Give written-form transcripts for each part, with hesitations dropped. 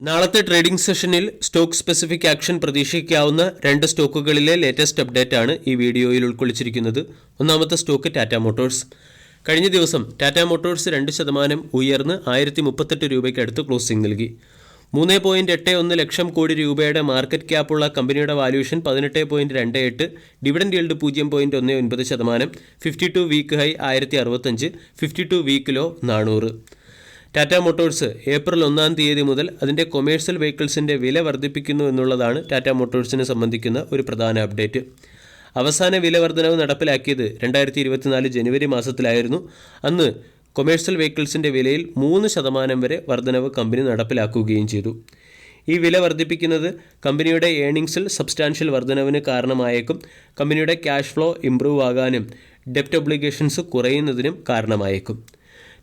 നാളത്തെ ട്രേഡിംഗ് സെഷനിൽ stock specific action പ്രതീക്ഷിക്കാവുന്ന രണ്ട് സ്റ്റോക്കുകളിലെ ലേറ്റസ്റ്റ് അപ്ഡേറ്റ് ആണ് ഈ വീഡിയോയിൽ ഉൾക്കൊള്ളിച്ചിരിക്കുന്നത്. ഒന്നാമത്തെ സ്റ്റോക്ക് ടാറ്റ മോട്ടോഴ്സ്. കഴിഞ്ഞ ദിവസം ടാറ്റ മോട്ടോഴ്സ് 2% ഉയർന്ന് 1038 രൂപയ്ക്ക് അടുത്ത് ക്ലോസിംഗ് നൽകി. 3.81 ലക്ഷം കോടി രൂപയുടെ മാർക്കറ്റ് ക്യാപ്പുള്ള കമ്പനിയുടെ valuation 18.28, dividend yield 0.19%, 52 week high 1065, 52 week low 400. Tata Motors April 1 മുതൽ അതിൻ്റെ കൊമേഴ്ഷ്യൽ വെഹിക്കിൾസിൻ്റെ വില വർദ്ധിപ്പിക്കുന്നു എന്നുള്ളതാണ് ടാറ്റ മോട്ടോഴ്സിനെ സംബന്ധിക്കുന്ന ഒരു പ്രധാന അപ്ഡേറ്റ്. അവസാന വില വർധനവ് നടപ്പിലാക്കിയത് 2024 ജനുവരി മാസത്തിലായിരുന്നു. അന്ന് കൊമേഴ്ഷ്യൽ വെഹിക്കിൾസിൻ്റെ വിലയിൽ 3% വരെ വർധനവ് കമ്പനി നടപ്പിലാക്കുകയും ചെയ്തു. ഈ വില വർദ്ധിപ്പിക്കുന്നത് കമ്പനിയുടെ ഏണിങ്സിൽ സബ്സ്റ്റാൻഷ്യൽ വർധനവിന് കാരണമായേക്കും. കമ്പനിയുടെ ക്യാഷ് ഫ്ലോ ഇംപ്രൂവ് ആകാനും ഡെപ്റ്റ് ഒബ്ലിഗേഷൻസ് കുറയുന്നതിനും കാരണമായേക്കും.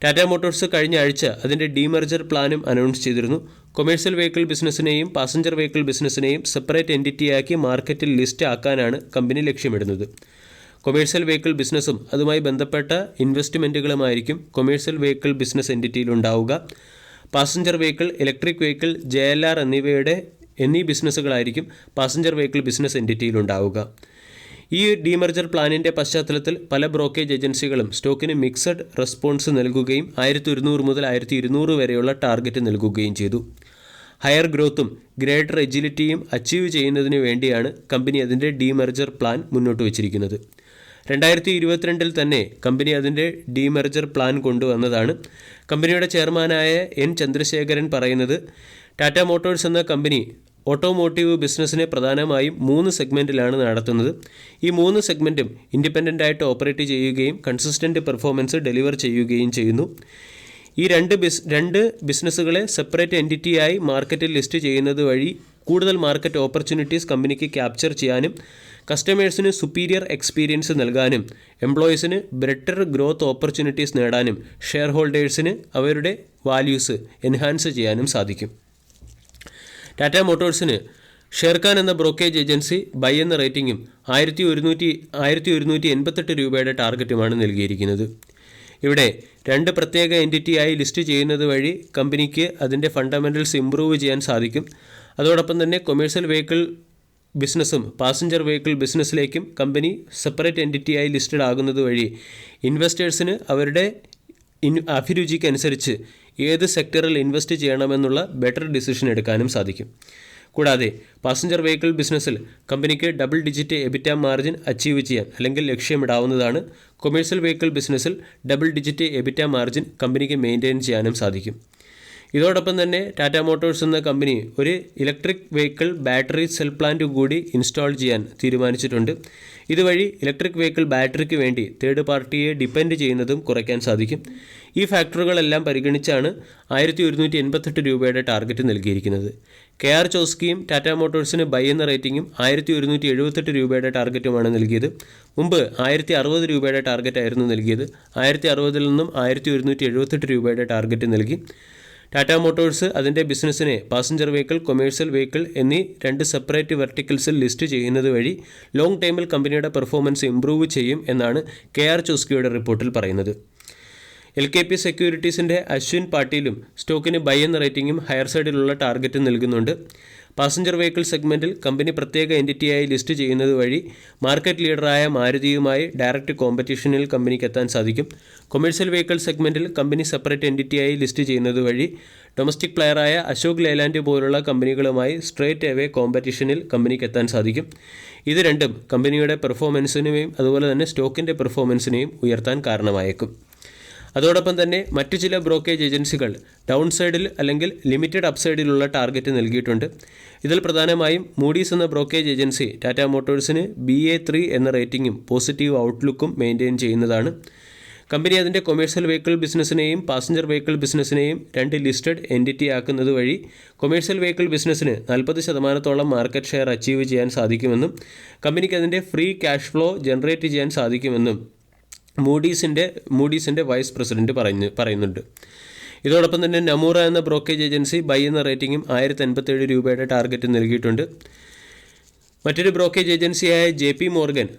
ടാറ്റ മോട്ടോഴ്സ് കഴിഞ്ഞ ആഴ്ച അതിൻ്റെ ഡീമർജർ പ്ലാനും അനൗൺസ് ചെയ്തിരുന്നു. കൊമേഴ്ഷ്യൽ വെഹിക്കിൾ ബിസിനസ്സിനെയും പാസഞ്ചർ വെഹിക്കിൾ ബിസിനസ്സിനെയും സെപ്പറേറ്റ് എൻറ്റിറ്റിയാക്കി മാർക്കറ്റിൽ ലിസ്റ്റ് ആക്കാനാണ് കമ്പനി ലക്ഷ്യമിടുന്നത്. കൊമേഴ്ഷ്യൽ വെഹിക്കിൾ ബിസിനസ്സും അതുമായി ബന്ധപ്പെട്ട ഇൻവെസ്റ്റ്മെൻറ്റുകളുമായിരിക്കും കൊമേഴ്ഷ്യൽ വെഹിക്കിൾ ബിസിനസ് എൻറ്റിറ്റിയിൽ ഉണ്ടാവുക. Passenger vehicle, electric vehicle, JLR എന്നീ ബിസിനസ്സുകളായിരിക്കും പാസഞ്ചർ വെഹിക്കിൾ ബിസിനസ് എൻറ്റിറ്റിയിൽ ഉണ്ടാവുക. ഈ ഡീമർജർ പ്ലാനിൻ്റെ പശ്ചാത്തലത്തിൽ പല ബ്രോക്കേജ് ഏജൻസികളും സ്റ്റോക്കിന് മിക്സഡ് റെസ്പോൺസ് നൽകുകയും 1100 മുതൽ 1200 വരെയുള്ള ടാർഗറ്റ് നൽകുകയും ചെയ്തു. ഹയർ ഗ്രോത്തും ഗ്രേറ്റർ എജിലിറ്റിയും അച്ചീവ് ചെയ്യുന്നതിന് വേണ്ടിയാണ് കമ്പനി അതിൻ്റെ ഡീമർജർ പ്ലാൻ മുന്നോട്ട് വച്ചിരിക്കുന്നത്. 2022 തന്നെ കമ്പനി അതിൻ്റെ ഡീമർജർ പ്ലാൻ കൊണ്ടുവന്നതാണ്. കമ്പനിയുടെ ചെയർമാനായ N. ചന്ദ്രശേഖരൻ പറയുന്നത്, ടാറ്റ മോട്ടോഴ്സ് എന്ന കമ്പനി ഓട്ടോമോട്ടീവ് ബിസിനസ്സിനെ പ്രധാനമായും 3 സെഗ്മെൻറ്റിലാണ് നടത്തുന്നത്. ഈ 3 സെഗ്മെൻറ്റും ഇൻഡിപെൻഡൻ്റായിട്ട് ഓപ്പറേറ്റ് ചെയ്യുകയും കൺസിസ്റ്റൻ്റ് പെർഫോമൻസ് ഡെലിവർ ചെയ്യുകയും ചെയ്യുന്നു. ഈ രണ്ട് ബിസിനസ്സുകളെ സെപ്പറേറ്റ് എൻറ്റിറ്റിയായി മാർക്കറ്റിൽ ലിസ്റ്റ് ചെയ്യുന്നത് വഴി കൂടുതൽ മാർക്കറ്റ് ഓപ്പർച്യൂണിറ്റീസ് കമ്പനിക്ക് ക്യാപ്ചർ ചെയ്യാനും കസ്റ്റമേഴ്സിന് സുപ്പീരിയർ എക്സ്പീരിയൻസ് നൽകാനും എംപ്ലോയീസിന് ബെറ്റർ ഗ്രോത്ത് ഓപ്പർച്യൂണിറ്റീസ് നേടാനും ഷെയർ ഹോൾഡേഴ്സിന് അവരുടെ വാല്യൂസ് എൻഹാൻസ് ചെയ്യാനും സാധിക്കും. ടാറ്റ മോട്ടോഴ്സിന് ഷെയർഖാൻ എന്ന ബ്രോക്കേജ് ഏജൻസി ബൈ എന്ന റേറ്റിംഗും 1188 രൂപയുടെ ടാർഗറ്റുമാണ് നൽകിയിരിക്കുന്നത്. ഇവിടെ രണ്ട് പ്രത്യേക എൻറ്റിറ്റിയായി ലിസ്റ്റ് ചെയ്യുന്നത് വഴി കമ്പനിക്ക് അതിൻ്റെ ഫണ്ടമെൻ്റൽസ് ഇംപ്രൂവ് ചെയ്യാൻ സാധിക്കും. അതോടൊപ്പം തന്നെ കൊമേഴ്ഷ്യൽ വെഹിക്കിൾ ബിസിനസ്സും പാസഞ്ചർ വെഹിക്കിൾ ബിസിനസ്സിലേക്കും കമ്പനി സെപ്പറേറ്റ് എൻറ്റിറ്റിയായി ലിസ്റ്റഡ് ആകുന്നത് വഴി ഇൻവെസ്റ്റേഴ്സിന് അവരുടെ അഭിരുചിക്കനുസരിച്ച് ഏത് സെക്ടറിൽ ഇൻവെസ്റ്റ് ചെയ്യണമെന്നുള്ള ബെറ്റർ ഡിസിഷൻ എടുക്കാനും സാധിക്കും. കൂടാതെ പാസഞ്ചർ വെഹിക്കിൾ ബിസിനസ്സിൽ കമ്പനിക്ക് ഡബിൾ ഡിജിറ്റ് എബിറ്റ മാർജിൻ അച്ചീവ് ചെയ്യാൻ അല്ലെങ്കിൽ ലക്ഷ്യമിടാവുന്നതാണ്. കൊമേഴ്ഷ്യൽ വെഹിക്കിൾ ബിസിനസ്സിൽ ഡബിൾ ഡിജിറ്റ് എബിറ്റ മാർജിൻ കമ്പനിക്ക് മെയിൻറ്റെയിൻ ചെയ്യാനും സാധിക്കും. ഇതോടൊപ്പം തന്നെ ടാറ്റ മോട്ടോഴ്സ് എന്ന കമ്പനി ഒരു electric vehicle battery cell plant കൂടി ഇൻസ്റ്റാൾ ചെയ്യാൻ തീരുമാനിച്ചിട്ടുണ്ട്. ഇതുവഴി ഇലക്ട്രിക് വെഹിക്കിൾ ബാറ്ററിക്ക് വേണ്ടി തേർഡ് പാർട്ടിയെ ഡിപ്പെൻഡ് ചെയ്യുന്നതും കുറയ്ക്കാൻ സാധിക്കും. ഈ ഫാക്ടറുകളെല്ലാം പരിഗണിച്ചാണ് 1188 രൂപയുടെ ടാർഗറ്റ് നൽകിയിരിക്കുന്നത്. KR ചോസ്കിയും ടാറ്റ മോട്ടോഴ്സിന് ബൈ എന്ന റേറ്റിംഗും 1178 രൂപയുടെ ടാർഗറ്റുമാണ് നൽകിയത്. മുമ്പ് 1060 രൂപയുടെ ടാർഗറ്റായിരുന്നു നൽകിയത്. 1060 നിന്നും 1178 രൂപയുടെ ടാർഗറ്റ് നൽകി. ടാറ്റ മോട്ടോഴ്സ് അതിൻ്റെ ബിസിനസ്സിനെ പാസഞ്ചർ വെഹിക്കിൾ, കൊമേഴ്ഷ്യൽ വെഹിക്കിൾ എന്നീ 2 സെപ്പറേറ്റ് വെർട്ടിക്കൽസിൽ ലിസ്റ്റ് ചെയ്യുന്നത് വഴി ലോങ് ടൈമിൽ കമ്പനിയുടെ പെർഫോമൻസ് ഇംപ്രൂവ് ചെയ്യും എന്നാണ് KR ചോസ്കിയുടെ റിപ്പോർട്ടിൽ പറയുന്നത്. LKP സെക്യൂരിറ്റീസിൻ്റെ അശ്വിൻ പാട്ടീലും സ്റ്റോക്കിന് ബൈ എന്ന റേറ്റിംഗും ഹയർ സൈഡിലുള്ള ടാർഗറ്റ് നൽകുന്നുണ്ട്. പാസഞ്ചർ വെഹിക്കിൾ സെഗ്മെൻറ്റിൽ കമ്പനി പ്രത്യേക എൻറ്റിറ്റിയായി ലിസ്റ്റ് ചെയ്യുന്നത് വഴി മാർക്കറ്റ് ലീഡറായ മാരുതിയുമായി ഡയറക്റ്റ് കോമ്പറ്റീഷനിൽ കമ്പനിക്ക് എത്താൻ സാധിക്കും. കൊമേഴ്ഷ്യൽ വെഹിക്കിൾ സെഗ്മെൻറ്റിൽ കമ്പനി സെപ്പറേറ്റ് എൻറ്റിറ്റിയായി ലിസ്റ്റ് ചെയ്യുന്നത് വഴി ഡൊമസ്റ്റിക് പ്ലെയറായ അശോക് ലേലാൻഡ് പോലുള്ള കമ്പനികളുമായി സ്ട്രേറ്റ് അവേ കോമ്പറ്റീഷനിൽ കമ്പനിക്ക് എത്താൻ സാധിക്കും. ഇത് രണ്ടും കമ്പനിയുടെ പെർഫോമൻസിനെയും അതുപോലെ തന്നെ സ്റ്റോക്കിൻ്റെ പെർഫോമൻസിനെയും ഉയർത്താൻ കാരണമായേക്കും. അതോടൊപ്പം തന്നെ മറ്റു ചില ബ്രോക്കേജ് ഏജൻസികൾ ഡൗൺ സൈഡിൽ അല്ലെങ്കിൽ ലിമിറ്റഡ് അപ്സൈഡിലുള്ള ടാർഗറ്റ് നൽകിയിട്ടുണ്ട്. ഇതിൽ പ്രധാനമായും മൂഡീസ് എന്ന ബ്രോക്കേജ് ഏജൻസി ടാറ്റ മോട്ടോഴ്സിന് BA3 എന്ന റേറ്റിംഗും പോസിറ്റീവ് ഔട്ട്ലുക്കും മെയിൻറ്റെയിൻ ചെയ്യുന്നതാണ്. കമ്പനി അതിൻ്റെ കൊമേഴ്ഷ്യൽ വെഹിക്കിൾ ബിസിനസ്സിനെയും പാസഞ്ചർ വെഹിക്കിൾ ബിസിനസ്സിനെയും 2 ലിസ്റ്റഡ് എൻറ്റിറ്റി ആക്കുന്നത് വഴി കൊമേഴ്ഷ്യൽ വെഹിക്കിൾ ബിസിനസ്സിന് 40% മാർക്കറ്റ് ഷെയർ അച്ചീവ് ചെയ്യാൻ സാധിക്കുമെന്നും കമ്പനിക്ക് അതിൻ്റെ ഫ്രീ ക്യാഷ് ഫ്ലോ ജനറേറ്റ് ചെയ്യാൻ സാധിക്കുമെന്നും മൂഡീസിൻ്റെ വൈസ് പ്രസിഡന്റ് പറയുന്നുണ്ട്. ഇതോടൊപ്പം തന്നെ നമൂറ എന്ന ബ്രോക്കേജ് ഏജൻസി ബൈ എന്ന റേറ്റിംഗും 1087 രൂപയുടെ ടാർഗറ്റ് നൽകിയിട്ടുണ്ട്. മറ്റൊരു ബ്രോക്കേജ് ഏജൻസിയായ JP മോർഗൻ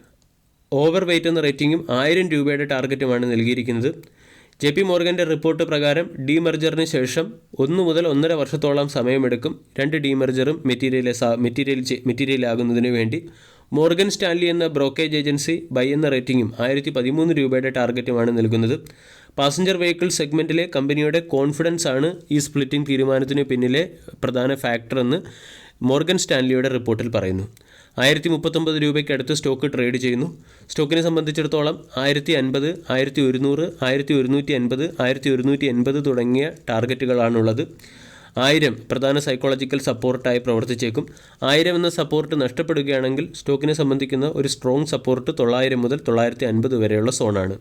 ഓവർ വെയ്റ്റ് എന്ന റേറ്റിംഗും 1000 രൂപയുടെ ടാർഗറ്റുമാണ് നൽകിയിരിക്കുന്നത്. JP മോർഗൻ്റെ റിപ്പോർട്ട് പ്രകാരം ഡീമർജറിന് ശേഷം 1 മുതൽ 1.5 വർഷത്തോളം സമയമെടുക്കും രണ്ട് ഡീമർജറും മെറ്റീരിയലാകുന്നതിന് വേണ്ടി. മോർഗൻ സ്റ്റാൻലി എന്ന ബ്രോക്കേജ് ഏജൻസി ബൈ എന്ന റേറ്റിംഗും 1013 രൂപയുടെ ടാർഗറ്റുമാണ് നൽകുന്നത്. പാസഞ്ചർ വെഹിക്കിൾ സെഗ്മെൻറ്റിലെ കമ്പനിയുടെ കോൺഫിഡൻസ് ആണ് ഈ സ്പ്ലിറ്റിംഗ് തീരുമാനത്തിന് പിന്നിലെ പ്രധാന ഫാക്ടർ എന്ന് മോർഗൻ സ്റ്റാൻലിയുടെ റിപ്പോർട്ടിൽ പറയുന്നു. 1039 രൂപയ്ക്ക് അടുത്ത് സ്റ്റോക്ക് ട്രേഡ് ചെയ്യുന്നു. സ്റ്റോക്കിനെ സംബന്ധിച്ചിടത്തോളം 1050, 1100, 1150, 1180 തുടങ്ങിയ ടാർഗറ്റുകളാണുള്ളത്. 1000 പ്രധാന സൈക്കോളജിക്കൽ സപ്പോർട്ടായി പ്രവർത്തിച്ചേക്കും. 1000 എന്ന സപ്പോർട്ട് നഷ്ടപ്പെടുകയാണെങ്കിൽ സ്റ്റോക്കിനെ സംബന്ധിക്കുന്ന ഒരു സ്ട്രോങ് സപ്പോർട്ട് 900 മുതൽ 950 വരെയുള്ള സോണാണ്.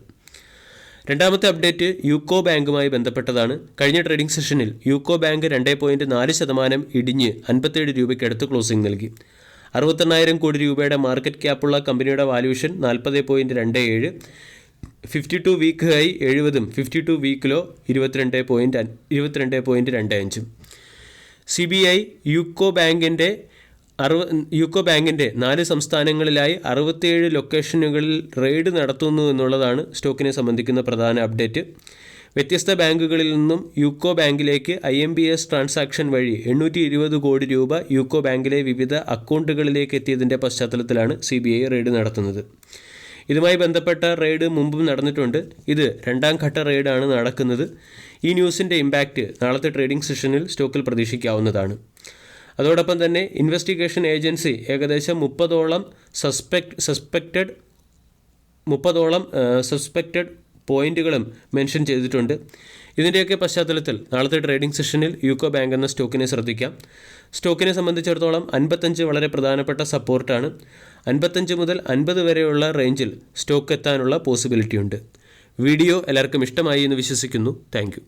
രണ്ടാമത്തെ അപ്ഡേറ്റ് യൂക്കോ ബാങ്കുമായി ബന്ധപ്പെട്ടതാണ്. കഴിഞ്ഞ ട്രേഡിംഗ് സെഷനിൽ യൂക്കോ ബാങ്ക് 2.4% ഇടിഞ്ഞ് 57 രൂപയ്ക്കടുത്ത് ക്ലോസിംഗ് നൽകി. 68,000 കോടി രൂപയുടെ മാർക്കറ്റ് ക്യാപ്പുള്ള കമ്പനിയുടെ valuation 40.27, 52 week high 70, 52 week low 22.25. CBI UCO ബാങ്കിൻ്റെ 4 സംസ്ഥാനങ്ങളിലായി 67 ലൊക്കേഷനുകളിൽ റെയ്ഡ് നടത്തുന്നു എന്നുള്ളതാണ് സ്റ്റോക്കിനെ സംബന്ധിക്കുന്ന പ്രധാന അപ്ഡേറ്റ്. വ്യത്യസ്ത ബാങ്കുകളിൽ നിന്നും യൂക്കോ ബാങ്കിലേക്ക് IMBS ട്രാൻസാക്ഷൻ വഴി 820 കോടി രൂപ യൂക്കോ ബാങ്കിലെ വിവിധ അക്കൗണ്ടുകളിലേക്ക് എത്തിയതിൻ്റെ പശ്ചാത്തലത്തിലാണ് CBI റെയ്ഡ് നടത്തുന്നത്. ഇതുമായി ബന്ധപ്പെട്ട റെയ്ഡ് മുമ്പും നടന്നിട്ടുണ്ട്. ഇത് 2ാം ഘട്ട റെയ്ഡാണ് നടക്കുന്നത്. ഈ ന്യൂസിൻ്റെ ഇമ്പാക്റ്റ് നാളത്തെ ട്രേഡിംഗ് സെഷനിൽ സ്റ്റോക്കിൽ പ്രതീക്ഷിക്കാവുന്നതാണ്. അതോടൊപ്പം തന്നെ ഇൻവെസ്റ്റിഗേഷൻ ഏജൻസി ഏകദേശം 30ഓളം സസ്പെക്റ്റഡ് പോയിന്റുകളും മെൻഷൻ ചെയ്തിട്ടുണ്ട്. ഇതിൻ്റെയൊക്കെ പശ്ചാത്തലത്തിൽ നാളത്തെ ട്രേഡിംഗ് സെഷനിൽ യൂക്കോ ബാങ്ക് എന്ന സ്റ്റോക്കിനെ ശ്രദ്ധിക്കാം. സ്റ്റോക്കിനെ സംബന്ധിച്ചിടത്തോളം 55 വളരെ പ്രധാനപ്പെട്ട സപ്പോർട്ടാണ്. 55 മുതൽ 50 വരെയുള്ള റേഞ്ചിൽ സ്റ്റോക്ക് എത്താനുള്ള പോസിബിലിറ്റി ഉണ്ട്. വീഡിയോ എല്ലാവർക്കും ഇഷ്ടമായി എന്ന് വിശ്വസിക്കുന്നു. Thank you.